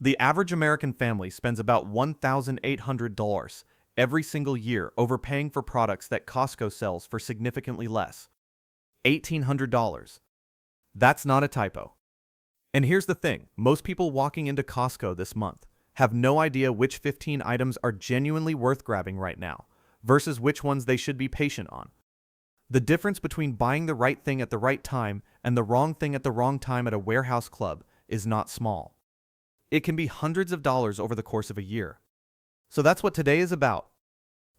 The average American family spends about $1,800 every single year overpaying for products that Costco sells for significantly less. $1,800. That's not a typo. And here's the thing, most people walking into Costco this month have no idea which 15 items are genuinely worth grabbing right now versus which ones they should be patient on. The difference between buying the right thing at the right time and the wrong thing at the wrong time at a warehouse club is not small. It can be hundreds of dollars over the course of a year. So that's what today is about.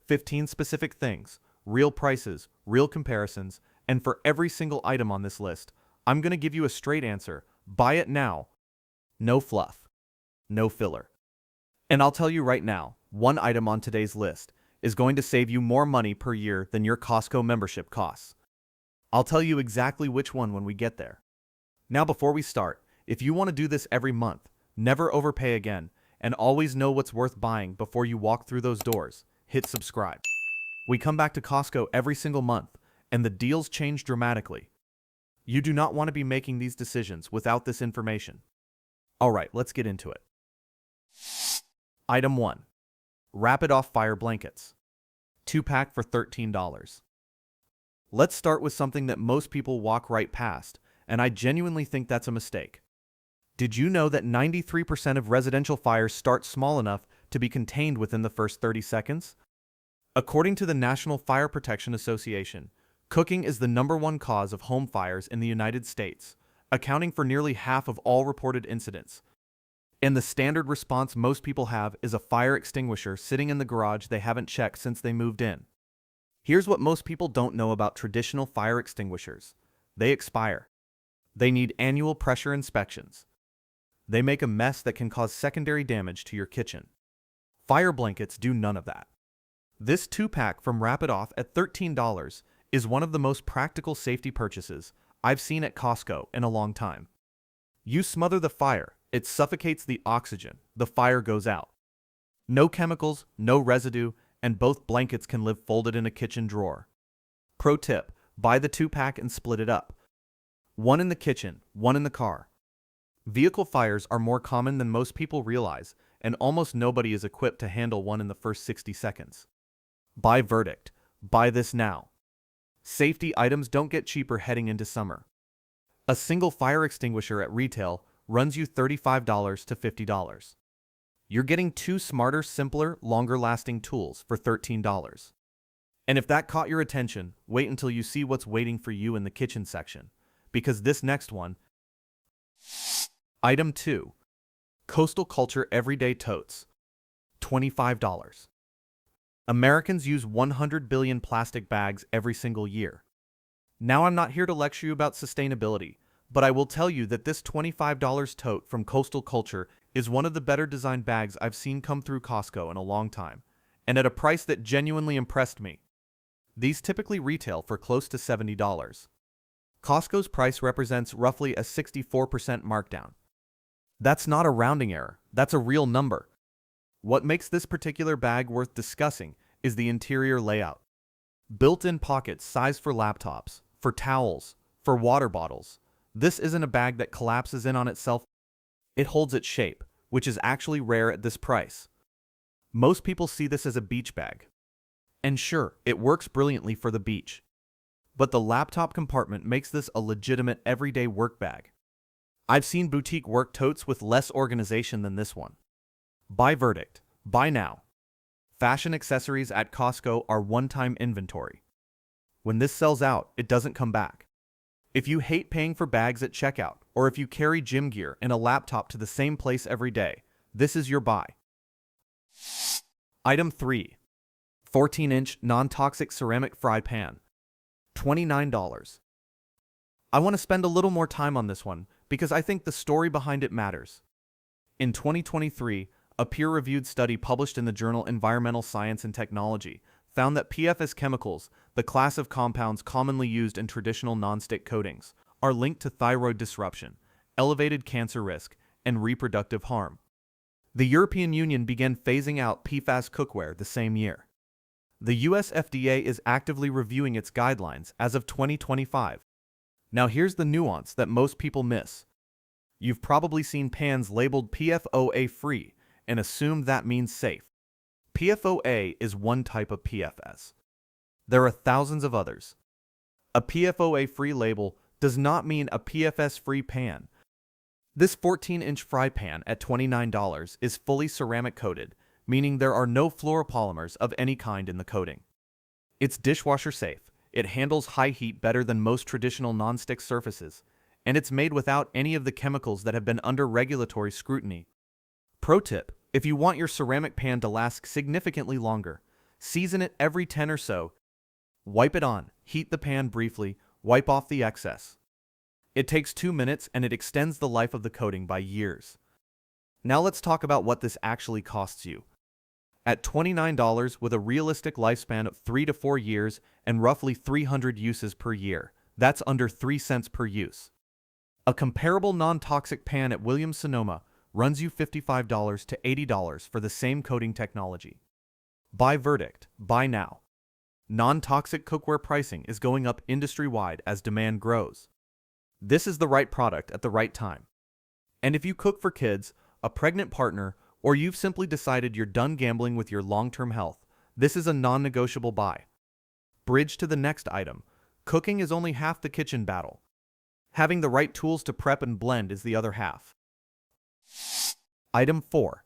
15 specific things, real prices, real comparisons, and for every single item on this list, I'm going to give you a straight answer. Buy it now. No fluff. No filler. And I'll tell you right now, one item on today's list is going to save you more money per year than your Costco membership costs. I'll tell you exactly which one when we get there. Now before we start, if you want to do this every month, never overpay again, and always know what's worth buying before you walk through those doors, hit subscribe. We come back to Costco every single month, and the deals change dramatically. You do not want to be making these decisions without this information. Alright, let's get into it. Item 1. Rapid Off Fire Blankets. 2-pack for $13. Let's start with something that most people walk right past, and I genuinely think that's a mistake. Did you know that 93% of residential fires start small enough to be contained within the first 30 seconds? According to the National Fire Protection Association, cooking is the #1 cause of home fires in the United States, accounting for nearly half of all reported incidents. And the standard response most people have is a fire extinguisher sitting in the garage they haven't checked since they moved in. Here's what most people don't know about traditional fire extinguishers. They expire. They need annual pressure inspections. They make a mess that can cause secondary damage to your kitchen. Fire blankets do none of that. This 2-pack from Rapid Off at $13 is one of the most practical safety purchases I've seen at Costco in a long time. You smother the fire, it suffocates the oxygen, the fire goes out. No chemicals, no residue, and both blankets can live folded in a kitchen drawer. Pro tip, buy the 2-pack and split it up. One in the kitchen, one in the car. Vehicle fires are more common than most people realize, and almost nobody is equipped to handle one in the first 60 seconds. Buy verdict. Buy this now. Safety items don't get cheaper heading into summer. A single fire extinguisher at retail runs you $35 to $50. You're getting 2 smarter, simpler, longer-lasting tools for $13. And if that caught your attention, wait until you see what's waiting for you in the kitchen section, because this next one. Item 2. Coastal Culture Everyday Totes. $25. Americans use 100 billion plastic bags every single year. Now I'm not here to lecture you about sustainability, but I will tell you that this $25 tote from Coastal Culture is one of the better designed bags I've seen come through Costco in a long time, and at a price that genuinely impressed me. These typically retail for close to $70. Costco's price represents roughly a 64% markdown. That's not a rounding error, that's a real number. What makes this particular bag worth discussing is the interior layout. Built-in pockets sized for laptops, for towels, for water bottles. This isn't a bag that collapses in on itself. It holds its shape, which is actually rare at this price. Most people see this as a beach bag. And sure, it works brilliantly for the beach. But the laptop compartment makes this a legitimate everyday work bag. I've seen boutique work totes with less organization than this one. Buy verdict. Buy now. Fashion accessories at Costco are one-time inventory. When this sells out, it doesn't come back. If you hate paying for bags at checkout, or if you carry gym gear and a laptop to the same place every day, this is your buy. Item 3. 14-inch non-toxic ceramic fry pan. $29. I want to spend a little more time on this one because I think the story behind it matters. In 2023, a peer-reviewed study published in the journal Environmental Science and Technology found that PFAS chemicals, the class of compounds commonly used in traditional nonstick coatings, are linked to thyroid disruption, elevated cancer risk, and reproductive harm. The European Union began phasing out PFAS cookware the same year. The US FDA is actively reviewing its guidelines as of 2025. Now here's the nuance that most people miss. You've probably seen pans labeled PFOA free and assumed that means safe. PFOA is one type of PFS. There are thousands of others. A PFOA-free label does not mean a PFS-free pan. This 14-inch fry pan at $29 is fully ceramic coated, meaning there are no fluoropolymers of any kind in the coating. It's dishwasher safe, it handles high heat better than most traditional nonstick surfaces, and it's made without any of the chemicals that have been under regulatory scrutiny. Pro tip: if you want your ceramic pan to last significantly longer, season it every 10 or so. Wipe it on, heat the pan briefly, wipe off the excess. It takes 2 minutes and it extends the life of the coating by years. Now let's talk about what this actually costs you. At $29 with a realistic lifespan of 3 to 4 years and roughly 300 uses per year, that's under 3 cents per use. A comparable non-toxic pan at Williams-Sonoma runs you $55 to $80 for the same coating technology. Buy verdict, buy now. Non-toxic cookware pricing is going up industry-wide as demand grows. This is the right product at the right time. And if you cook for kids, a pregnant partner, or you've simply decided you're done gambling with your long-term health, this is a non-negotiable buy. Bridge to the next item. Cooking is only half the kitchen battle. Having the right tools to prep and blend is the other half. Item 4.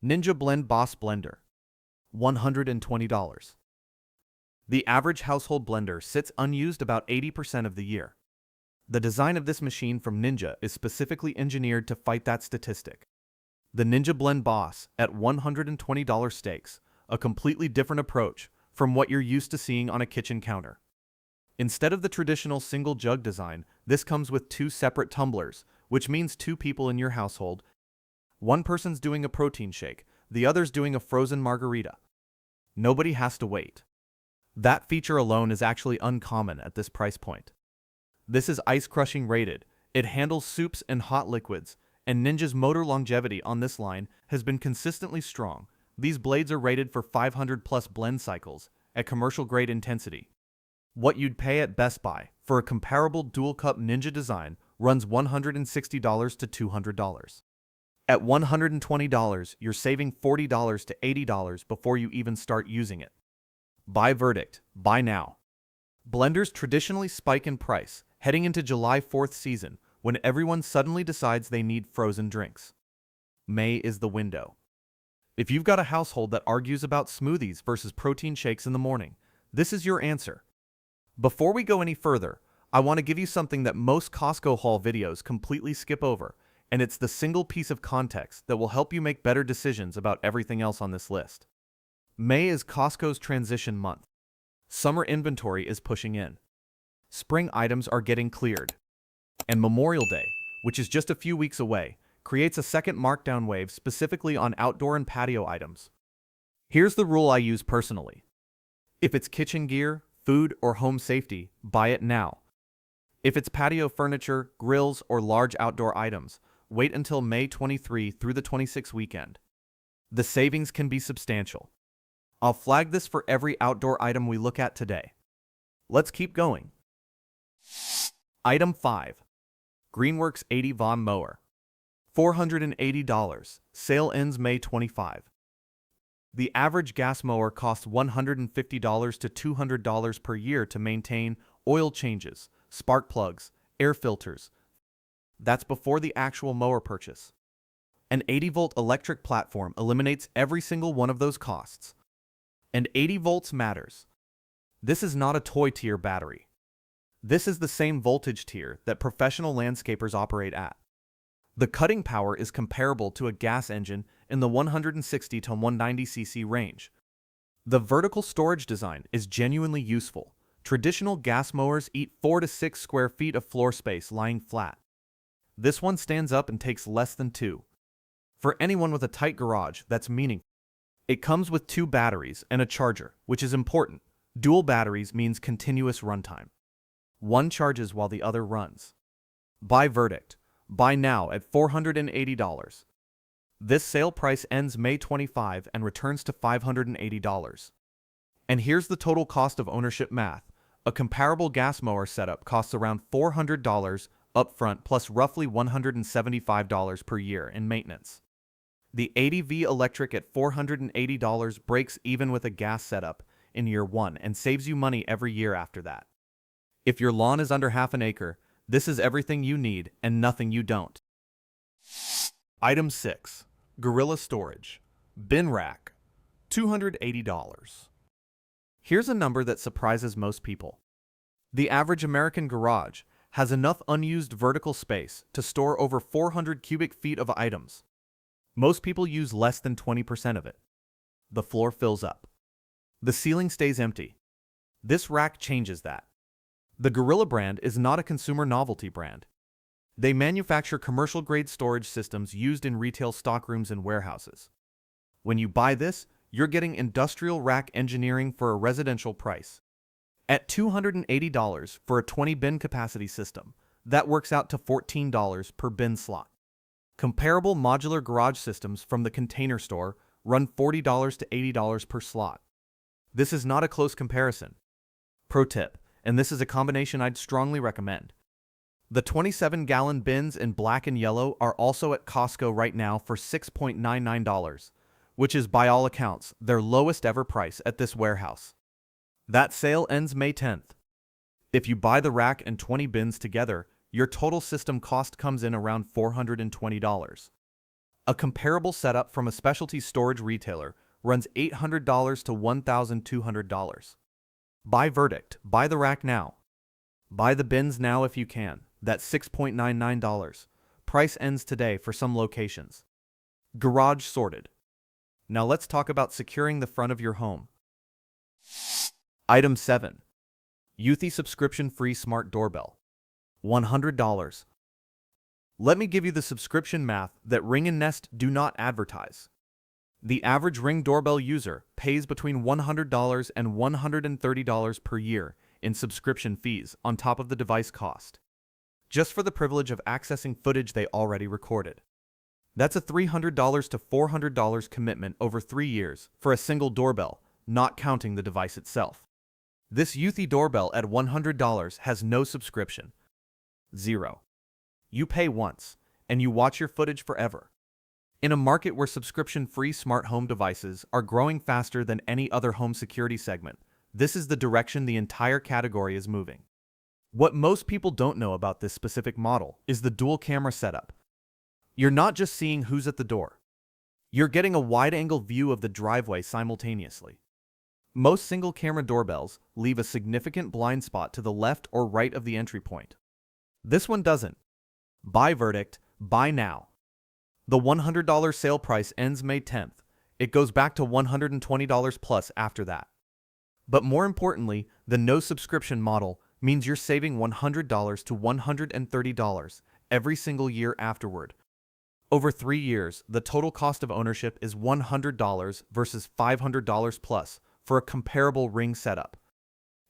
Ninja Blend Boss Blender. $120. The average household blender sits unused about 80% of the year. The design of this machine from Ninja is specifically engineered to fight that statistic. The Ninja Blend Boss at $120 stakes a completely different approach from what you're used to seeing on a kitchen counter. Instead of the traditional single jug design, this comes with 2 separate tumblers, which means 2 people in your household. One person's doing a protein shake, the other's doing a frozen margarita. Nobody has to wait. That feature alone is actually uncommon at this price point. This is ice crushing rated, it handles soups and hot liquids, and Ninja's motor longevity on this line has been consistently strong. These blades are rated for 500 plus blend cycles at commercial grade intensity. What you'd pay at Best Buy for a comparable dual cup Ninja design runs $160 to $200. At $120, you're saving $40 to $80 before you even start using it. Buy verdict, buy now. Blenders traditionally spike in price heading into July 4th season when everyone suddenly decides they need frozen drinks. May is the window. If you've got a household that argues about smoothies versus protein shakes in the morning, this is your answer. Before we go any further, I want to give you something that most Costco haul videos completely skip over, and it's the single piece of context that will help you make better decisions about everything else on this list. May is Costco's transition month. Summer inventory is pushing in. Spring items are getting cleared. And Memorial Day, which is just a few weeks away, creates a second markdown wave specifically on outdoor and patio items. Here's the rule I use personally. If it's kitchen gear, food, or home safety, buy it now. If it's patio furniture, grills, or large outdoor items, wait until May 23 through the 26th weekend. The savings can be substantial. I'll flag this for every outdoor item we look at today. Let's keep going. Item 5. Greenworks 80 Vaughan Mower. $480. Sale ends May 25. The average gas mower costs $150 to $200 per year to maintain, oil changes, spark plugs, air filters. That's before the actual mower purchase. An 80-volt electric platform eliminates every single one of those costs. And 80 volts matters. This is not a toy tier battery. This is the same voltage tier that professional landscapers operate at. The cutting power is comparable to a gas engine in the 160 to 190 cc range. The vertical storage design is genuinely useful. Traditional gas mowers eat 4 to 6 square feet of floor space lying flat. This one stands up and takes less than 2. For anyone with a tight garage, that's meaningful. It comes with 2 batteries and a charger, which is important. Dual batteries means continuous runtime. One charges while the other runs. Buy verdict. Buy now at $480. This sale price ends May 25 and returns to $580. And here's the total cost of ownership math. A comparable gas mower setup costs around $400 upfront plus roughly $175 per year in maintenance. The 80V electric at $480 breaks even with a gas setup in year 1 and saves you money every year after that. If your lawn is under half an acre, this is everything you need and nothing you don't. Item 6. Gorilla Storage. Bin Rack. $280. Here's a number that surprises most people. The average American garage has enough unused vertical space to store over 400 cubic feet of items. Most people use less than 20% of it. The floor fills up. The ceiling stays empty. This rack changes that. The Gorilla brand is not a consumer novelty brand. They manufacture commercial-grade storage systems used in retail stockrooms and warehouses. When you buy this, you're getting industrial rack engineering for a residential price. At $280 for a 20-bin capacity system, that works out to $14 per bin slot. Comparable modular garage systems from the Container Store run $40 to $80 per slot. This is not a close comparison. Pro tip, and this is a combination I'd strongly recommend. The 27-gallon bins in black and yellow are also at Costco right now for $6.99, which is by all accounts their lowest ever price at this warehouse. That sale ends May 10th. If you buy the rack and 20 bins together, your total system cost comes in around $420. A comparable setup from a specialty storage retailer runs $800 to $1,200. Buy Verdict. Buy the rack now. Buy the bins now if you can. That's $6.99. Price ends today for some locations. Garage sorted. Now let's talk about securing the front of your home. Item 7. Euthy subscription-free smart doorbell. $100. Let me give you the subscription math that Ring and Nest do not advertise. The average Ring doorbell user pays between $100 and $130 per year in subscription fees on top of the device cost, just for the privilege of accessing footage they already recorded. That's a $300 to $400 commitment over 3 years for a single doorbell, not counting the device itself. This Euthy doorbell at $100 has no subscription. Zero. You pay once, and you watch your footage forever. In a market where subscription-free smart home devices are growing faster than any other home security segment, this is the direction the entire category is moving. What most people don't know about this specific model is the dual camera setup. You're not just seeing who's at the door. You're getting a wide-angle view of the driveway simultaneously. Most single-camera doorbells leave a significant blind spot to the left or right of the entry point. This one doesn't. Buy Verdict. Buy now. The $100 sale price ends May 10th. It goes back to $120 plus after that. But more importantly, the no subscription model means you're saving $100 to $130 every single year afterward. Over 3 years, the total cost of ownership is $100 versus $500 plus for a comparable Ring setup.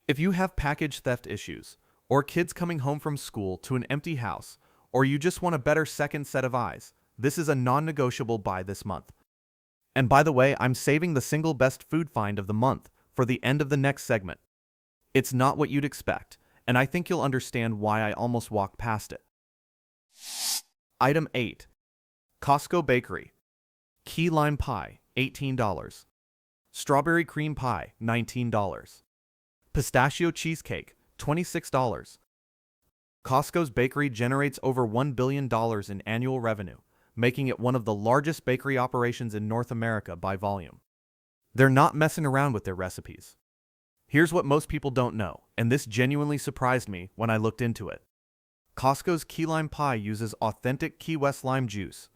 If you have package theft issues, or kids coming home from school to an empty house, or you just want a better second set of eyes, this is a non-negotiable buy this month. And by the way, I'm saving the single best food find of the month for the end of the next segment. It's not what you'd expect, and I think you'll understand why I almost walked past it. Item 8. Costco Bakery. Key lime pie, $18. Strawberry cream pie, $19. Pistachio cheesecake, $26. Costco's bakery generates over $1 billion in annual revenue, making it one of the largest bakery operations in North America by volume. They're not messing around with their recipes. Here's what most people don't know, and this genuinely surprised me when I looked into it. Costco's key lime pie uses authentic Key West lime juice,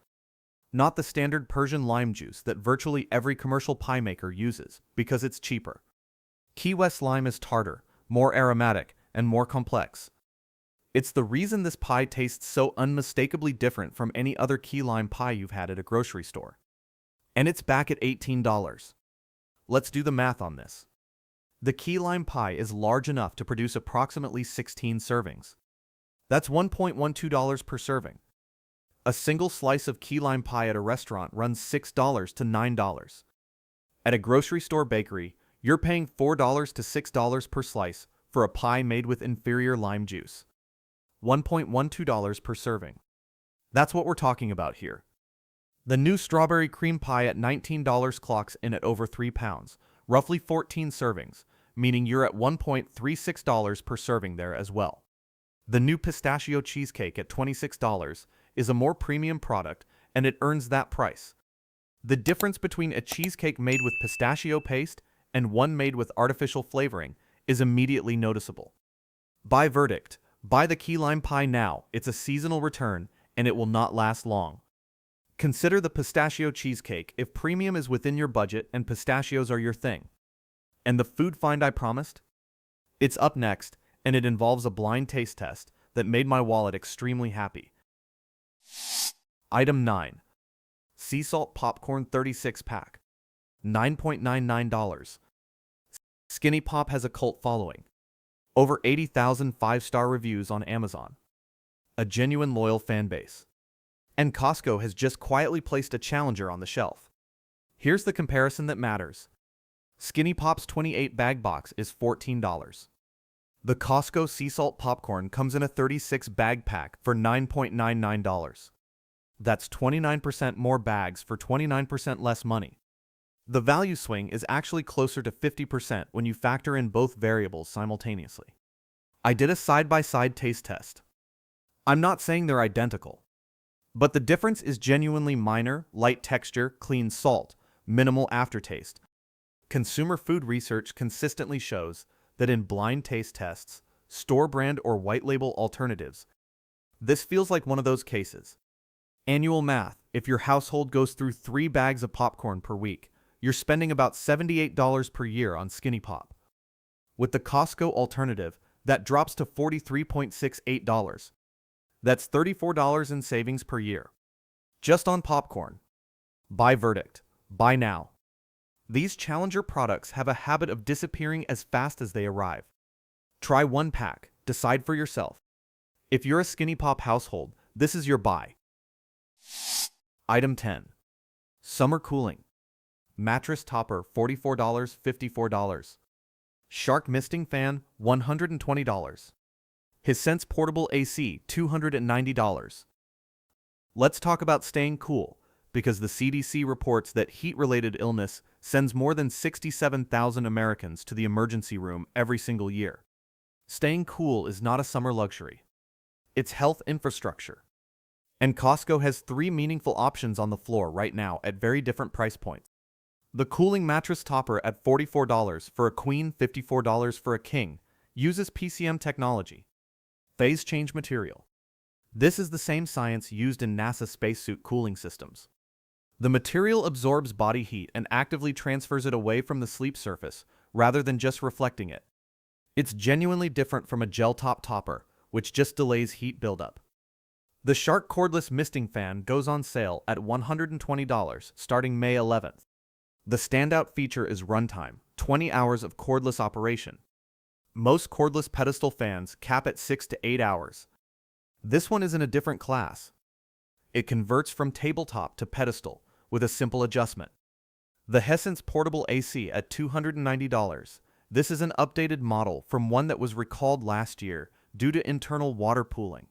not the standard Persian lime juice that virtually every commercial pie maker uses because it's cheaper. Key West lime is tartar, more aromatic, and more complex. It's the reason this pie tastes so unmistakably different from any other key lime pie you've had at a grocery store. And it's back at $18. Let's do the math on this. The key lime pie is large enough to produce approximately 16 servings. That's $1.12 per serving. A single slice of key lime pie at a restaurant runs $6 to $9. At a grocery store bakery, you're paying $4 to $6 per slice for a pie made with inferior lime juice. $1.12 per serving. That's what we're talking about here. The new strawberry cream pie at $19 clocks in at over 3 pounds, roughly 14 servings, meaning you're at $1.36 per serving there as well. The new pistachio cheesecake at $26 is a more premium product, and it earns that price. The difference between a cheesecake made with pistachio paste and one made with artificial flavoring is immediately noticeable. By verdict, buy the key lime pie now. It's a seasonal return, and it will not last long. Consider the pistachio cheesecake if premium is within your budget and pistachios are your thing. And the food find I promised? It's up next, and it involves a blind taste test that made my wallet extremely happy. Item 9. Sea salt popcorn 36 pack. $9.99. Skinny Pop has a cult following. Over 80,000 5-star reviews on Amazon. A genuine loyal fan base. And Costco has just quietly placed a challenger on the shelf. Here's the comparison that matters. Skinny Pop's 28 bag box is $14. The Costco sea salt popcorn comes in a 36 bag pack for $9.99. That's 29% more bags for 29% less money. The value swing is actually closer to 50% when you factor in both variables simultaneously. I did a side-by-side taste test. I'm not saying they're identical, but the difference is genuinely minor: light texture, clean salt, minimal aftertaste. Consumer food research consistently shows that in blind taste tests, store brand or white label alternatives, this feels like one of those cases. Annual math: if your household goes through 3 bags of popcorn per week, you're spending about $78 per year on Skinny Pop. With the Costco alternative, that drops to $43.68. That's $34 in savings per year. Just on popcorn. Buy verdict. Buy now. These challenger products have a habit of disappearing as fast as they arrive. Try one pack. Decide for yourself. If you're a Skinny Pop household, this is your buy. Item 10. Summer Cooling. Mattress topper $44, $54. Shark misting fan $120. Hisense portable AC $290. Let's talk about staying cool, because the CDC reports that heat-related illness sends more than 67,000 Americans to the emergency room every single year. Staying cool is not a summer luxury. It's health infrastructure. And Costco has 3 meaningful options on the floor right now at very different price points. The cooling mattress topper at $44 for a queen, $54 for a king, uses PCM technology. Phase change material. This is the same science used in NASA spacesuit cooling systems. The material absorbs body heat and actively transfers it away from the sleep surface, rather than just reflecting it. It's genuinely different from a gel-top topper, which just delays heat buildup. The Shark cordless misting fan goes on sale at $120 starting May 11th. The standout feature is runtime, 20 hours of cordless operation. Most cordless pedestal fans cap at 6 to 8 hours. This one is in a different class. It converts from tabletop to pedestal with a simple adjustment. The Hisense portable AC at $290. This is an updated model from one that was recalled last year due to internal water pooling.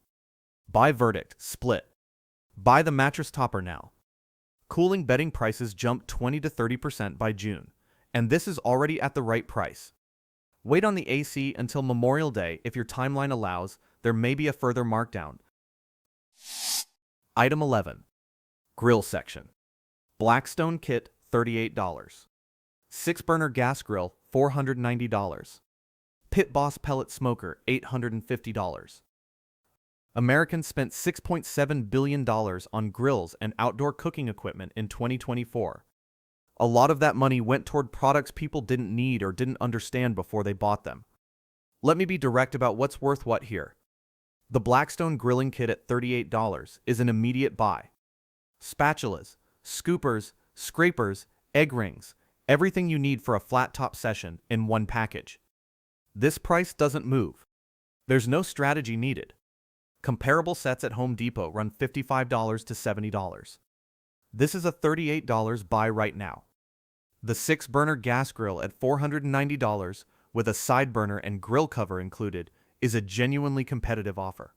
Buy verdict, split. Buy the mattress topper now. Cooling bedding prices jumped 20 to 30% by June, and this is already at the right price. Wait on the AC until Memorial Day if your timeline allows. There may be a further markdown. Item 11. Grill section. Blackstone kit $38. 6-burner gas grill $490. Pit Boss pellet smoker $850. Americans spent $6.7 billion on grills and outdoor cooking equipment in 2024. A lot of that money went toward products people didn't need or didn't understand before they bought them. Let me be direct about what's worth what here. The Blackstone grilling kit at $38 is an immediate buy. Spatulas, scoopers, scrapers, egg rings, everything you need for a flat top session in one package. This price doesn't move. There's no strategy needed. Comparable sets at Home Depot run $55 to $70. This is a $38 buy right now. The 6-burner gas grill at $490 with a side burner and grill cover included is a genuinely competitive offer.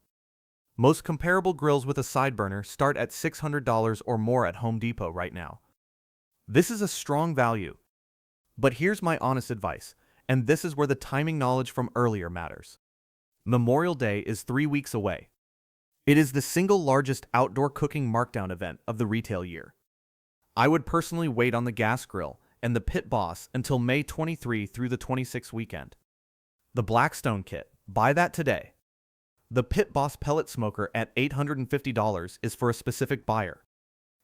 Most comparable grills with a side burner start at $600 or more at Home Depot right now. This is a strong value. But here's my honest advice, and this is where the timing knowledge from earlier matters. Memorial Day is 3 weeks away. It is the single largest outdoor cooking markdown event of the retail year. I would personally wait on the gas grill and the Pit Boss until May 23 through the 26th weekend. The Blackstone Kit, buy that today. The Pit Boss pellet smoker at $850 is for a specific buyer.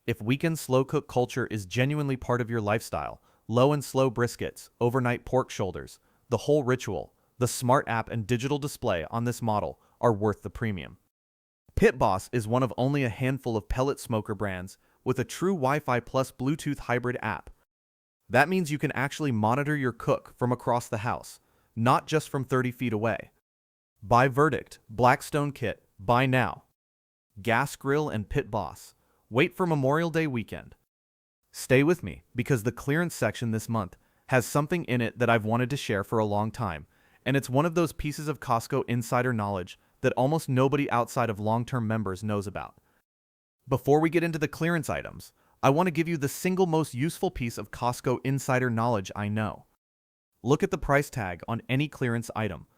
If weekend slow cook culture is genuinely part of your lifestyle, low and slow briskets, overnight pork shoulders, the whole ritual, the smart app and digital display on this model are worth the premium. Pit Boss is one of only a handful of pellet smoker brands with a true Wi-Fi plus Bluetooth hybrid app. That means you can actually monitor your cook from across the house, not just from 30 feet away. Buy Verdict, Blackstone Kit, buy now. Gas Grill and Pit Boss. Wait for Memorial Day weekend. Stay with me, because the clearance section this month has something in it that I've wanted to share for a long time, and it's one of those pieces of Costco insider knowledge that almost nobody outside of long-term members knows about. Before we get into the clearance items, I want to give you the single most useful piece of Costco insider knowledge I know. Look at the price tag on any clearance item.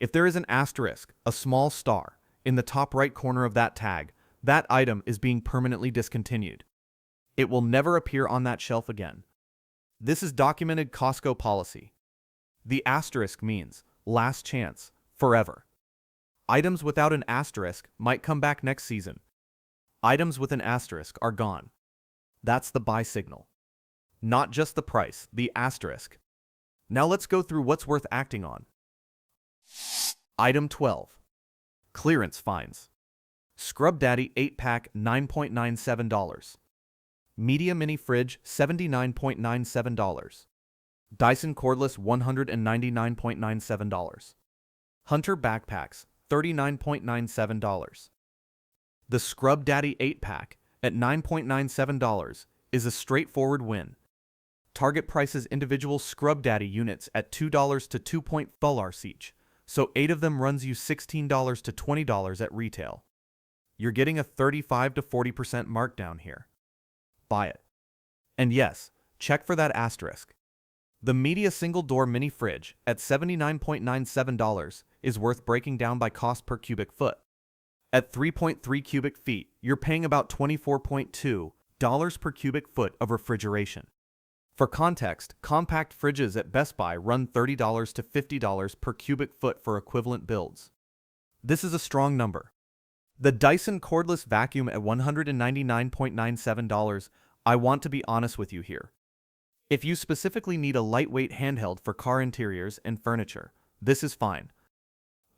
If there is an asterisk, a small star, in the top right corner of that tag, that item is being permanently discontinued. It will never appear on that shelf again. This is documented Costco policy. The asterisk means last chance, forever. Items without an asterisk might come back next season. Items with an asterisk are gone. That's the buy signal. Not just the price, the asterisk. Now let's go through what's worth acting on. Item 12. Clearance finds. Scrub Daddy 8-pack $9.97. Media Mini Fridge $79.97. Dyson Cordless $199.97. Hunter Backpacks $39.97. The Scrub Daddy 8-pack at $9.97 is a straightforward win. Target prices individual Scrub Daddy units at $2 to $2.4 each, so 8 of them runs you $16 to $20 at retail. You're getting a 35 to 40% markdown here. Buy it. And yes, check for that asterisk. The Media Single Door Mini Fridge at $79.97 is worth breaking down by cost per cubic foot. At 3.3 cubic feet, you're paying about $24.2 per cubic foot of refrigeration. For context, compact fridges at Best Buy run $30 to $50 per cubic foot for equivalent builds. This is a strong number. The Dyson Cordless Vacuum at $199.97, I want to be honest with you here. If you specifically need a lightweight handheld for car interiors and furniture, this is fine.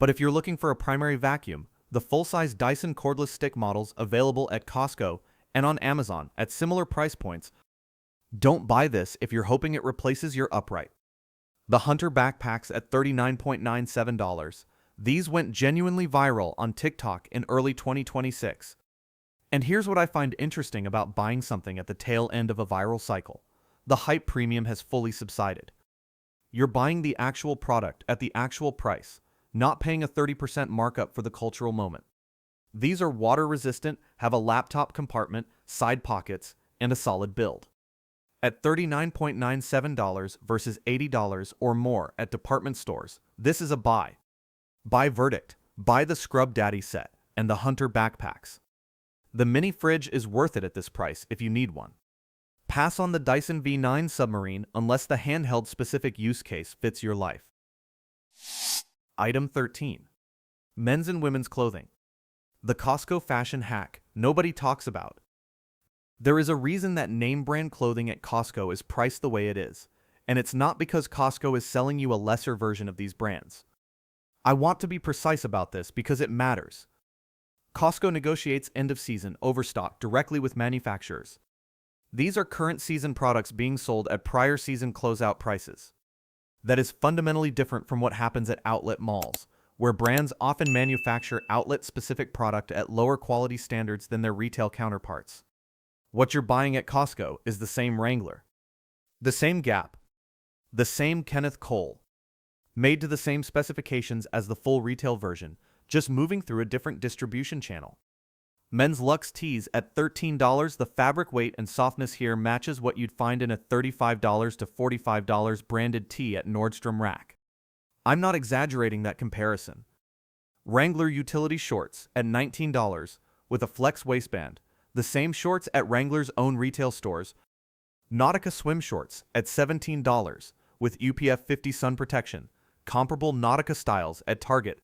But if you're looking for a primary vacuum, the full-size Dyson cordless stick models available at Costco and on Amazon at similar price points, don't buy this if you're hoping it replaces your upright. The Hunter Backpacks at $39.97. These went genuinely viral on TikTok in early 2026. And here's what I find interesting about buying something at the tail end of a viral cycle. The hype premium has fully subsided. You're buying the actual product at the actual price, not paying a 30% markup for the cultural moment. These are water resistant, have a laptop compartment, side pockets, and a solid build. At $39.97 versus $80 or more at department stores, this is a buy. Buy Verdict, buy the Scrub Daddy set, and the Hunter Backpacks. The mini fridge is worth it at this price if you need one. Pass on the Dyson V9 Submarine unless the handheld specific use case fits your life. Item 13. Men's and women's clothing. The Costco fashion hack nobody talks about. There is a reason that name brand clothing at Costco is priced the way it is, and it's not because Costco is selling you a lesser version of these brands. I want to be precise about this because it matters. Costco negotiates end-of-season overstock directly with manufacturers. These are current season products being sold at prior season closeout prices. That is fundamentally different from what happens at outlet malls, where brands often manufacture outlet-specific product at lower quality standards than their retail counterparts. What you're buying at Costco is the same Wrangler, the same Gap, the same Kenneth Cole, made to the same specifications as the full retail version, just moving through a different distribution channel. Men's Luxe tees at $13. The fabric weight and softness here matches what you'd find in a $35 to $45 branded tee at Nordstrom Rack. I'm not exaggerating that comparison. Wrangler utility shorts at $19 with a flex waistband, the same shorts at Wrangler's own retail stores. Nautica swim shorts at $17 with UPF 50 sun protection, comparable Nautica styles at Target.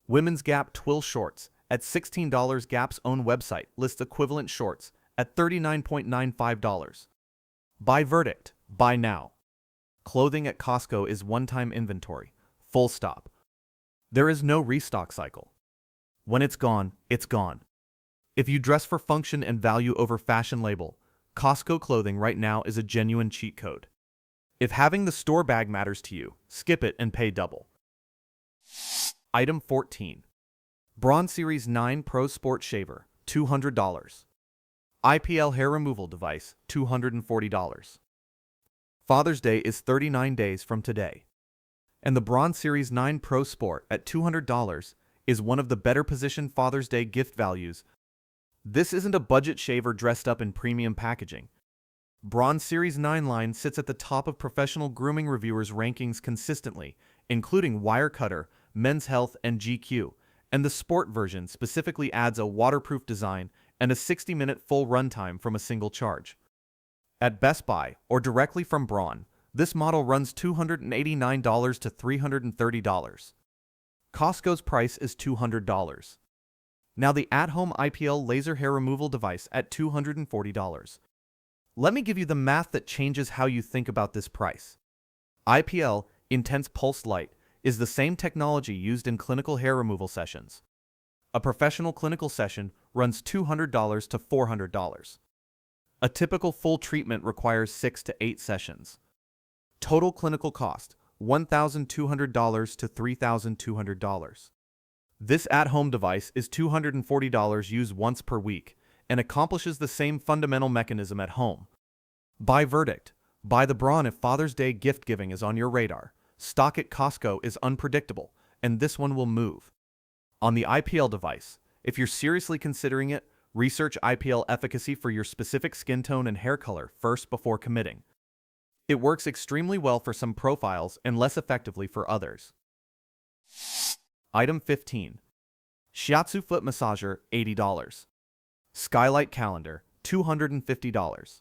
Women's Gap twill shorts at $16. Gap's own website lists equivalent shorts at $39.95. Buy verdict, buy now. Clothing at Costco is one-time inventory, full stop. There is no restock cycle. When it's gone, it's gone. If you dress for function and value over fashion label, Costco clothing right now is a genuine cheat code. If having the store bag matters to you, skip it and pay double. Item 14. Braun Series 9 Pro Sport Shaver, $200. IPL Hair Removal Device, $240. Father's Day is 39 days from today. And the Braun Series 9 Pro Sport at $200 is one of the better positioned Father's Day gift values. This isn't a budget shaver dressed up in premium packaging. Braun Series 9 line sits at the top of professional grooming reviewers' rankings consistently, including Wirecutter, Men's Health, and GQ, and the sport version specifically adds a waterproof design and a 60-minute full runtime from a single charge. At Best Buy, or directly from Braun, this model runs $289 to $330. Costco's price is $200. Now the at-home IPL laser hair removal device at $240. Let me give you the math that changes how you think about this price. IPL, Intense Pulse Light, is the same technology used in clinical hair removal sessions. A professional clinical session runs $200 to $400. A typical full treatment requires 6 to 8 sessions. Total clinical cost, $1,200 to $3,200. This at-home device is $240 used once per week and accomplishes the same fundamental mechanism at home. Buy verdict. Buy the Braun if Father's Day gift giving is on your radar. Stock at Costco is unpredictable, and this one will move. On the IPL device, if you're seriously considering it, research IPL efficacy for your specific skin tone and hair color first before committing. It works extremely well for some profiles and less effectively for others. Item 15. Shiatsu Foot Massager, $80. Skylight Calendar, $250.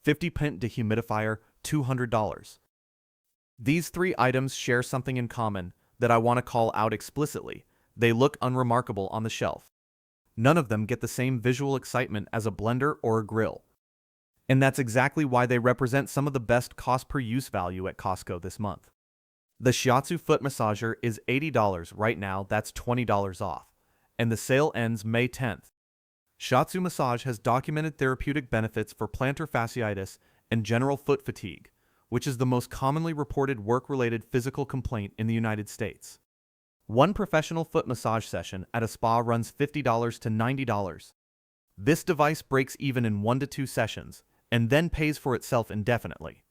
50-pint dehumidifier, $200. These 3 items share something in common that I want to call out explicitly. They look unremarkable on the shelf. None of them get the same visual excitement as a blender or a grill. And that's exactly why they represent some of the best cost per use value at Costco this month. The Shiatsu Foot Massager is $80 right now, that's $20 off, and the sale ends May 10th. Shiatsu Massage has documented therapeutic benefits for plantar fasciitis and general foot fatigue, which is the most commonly reported work-related physical complaint in the United States. One professional foot massage session at a spa runs $50 to $90. This device breaks even in 1 to 2 sessions, and then pays for itself indefinitely.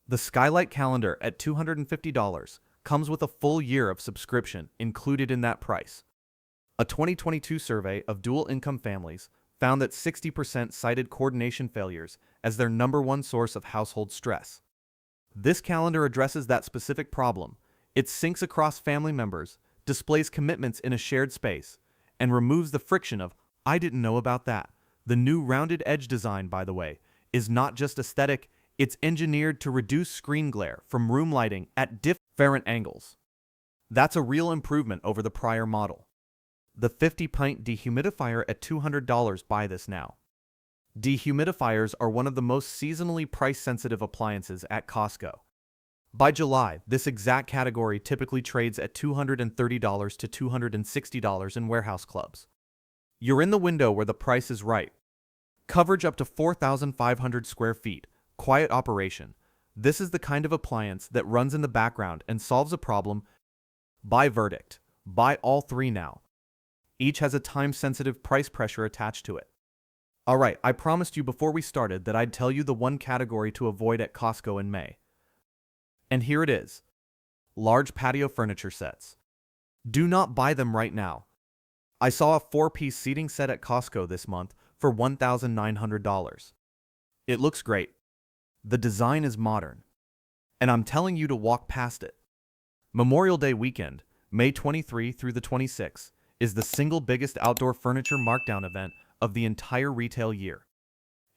The Skylight Calendar at $250 comes with a full year of subscription included in that price. A 2022 survey of dual-income families found that 60% cited coordination failures as their #1 source of household stress. This calendar addresses that specific problem. It syncs across family members, displays commitments in a shared space, and removes the friction of, "I didn't know about that." The new rounded edge design, by the way, is not just aesthetic, it's engineered to reduce screen glare from room lighting at different angles. That's a real improvement over the prior model. The 50-pint dehumidifier at $200, buy this now. Dehumidifiers are one of the most seasonally price-sensitive appliances at Costco. By July, this exact category typically trades at $230 to $260 in warehouse clubs. You're in the window where the price is right. Coverage up to 4,500 square feet, quiet operation. This is the kind of appliance that runs in the background and solves a problem. Buy verdict. Buy all 3 now. Each has a time-sensitive price pressure attached to it. Alright, I promised you before we started that I'd tell you the one category to avoid at Costco in May. And here it is. Large patio furniture sets. Do not buy them right now. I saw a 4-piece seating set at Costco this month for $1,900. It looks great. The design is modern. And I'm telling you to walk past it. Memorial Day weekend, May 23 through the 26th, is the single biggest outdoor furniture markdown event of the entire retail year.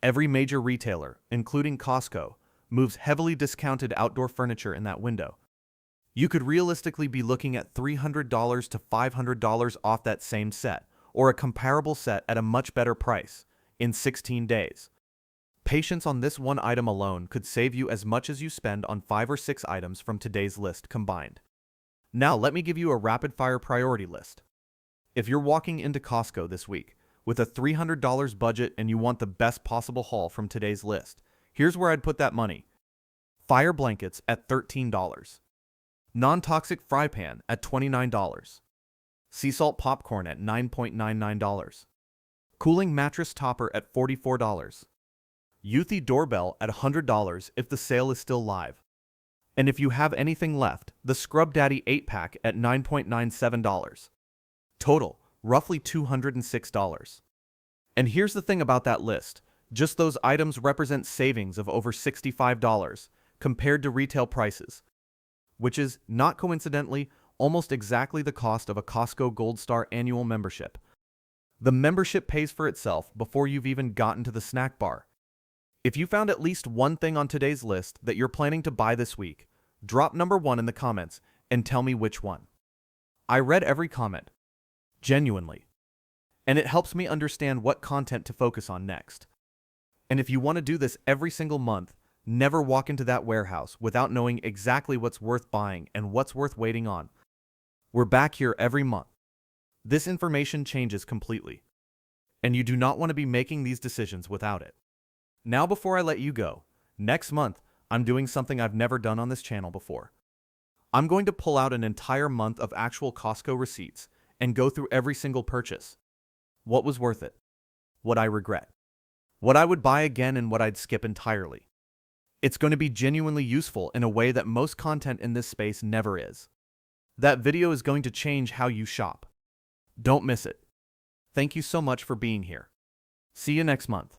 Every major retailer, including Costco, moves heavily discounted outdoor furniture in that window. You could realistically be looking at $300 to $500 off that same set, or a comparable set at a much better price, in 16 days. Patience on this one item alone could save you as much as you spend on 5 or 6 items from today's list combined. Now let me give you a rapid-fire priority list. If you're walking into Costco this week with a $300 budget and you want the best possible haul from today's list, here's where I'd put that money. Fire blankets at $13. Non-toxic fry pan at $29. Sea salt popcorn at $9.99. Cooling mattress topper at $44. Youthy doorbell at $100 if the sale is still live. And if you have anything left, the Scrub Daddy 8-pack at $9.97. Total, roughly $206. And here's the thing about that list. Just those items represent savings of over $65 compared to retail prices, which is, not coincidentally, almost exactly the cost of a Costco Gold Star annual membership. The membership pays for itself before you've even gotten to the snack bar. If you found at least one thing on today's list that you're planning to buy this week, drop number 1 in the comments and tell me which one. I read every comment, genuinely, and it helps me understand what content to focus on next. And if you want to do this every single month, never walk into that warehouse without knowing exactly what's worth buying and what's worth waiting on. We're back here every month. This information changes completely, and you do not want to be making these decisions without it. Now before I let you go, next month I'm doing something I've never done on this channel before. I'm going to pull out an entire month of actual Costco receipts and go through every single purchase. What was worth it? What I regret? What I would buy again and what I'd skip entirely. It's going to be genuinely useful in a way that most content in this space never is. That video is going to change how you shop. Don't miss it. Thank you so much for being here. See you next month.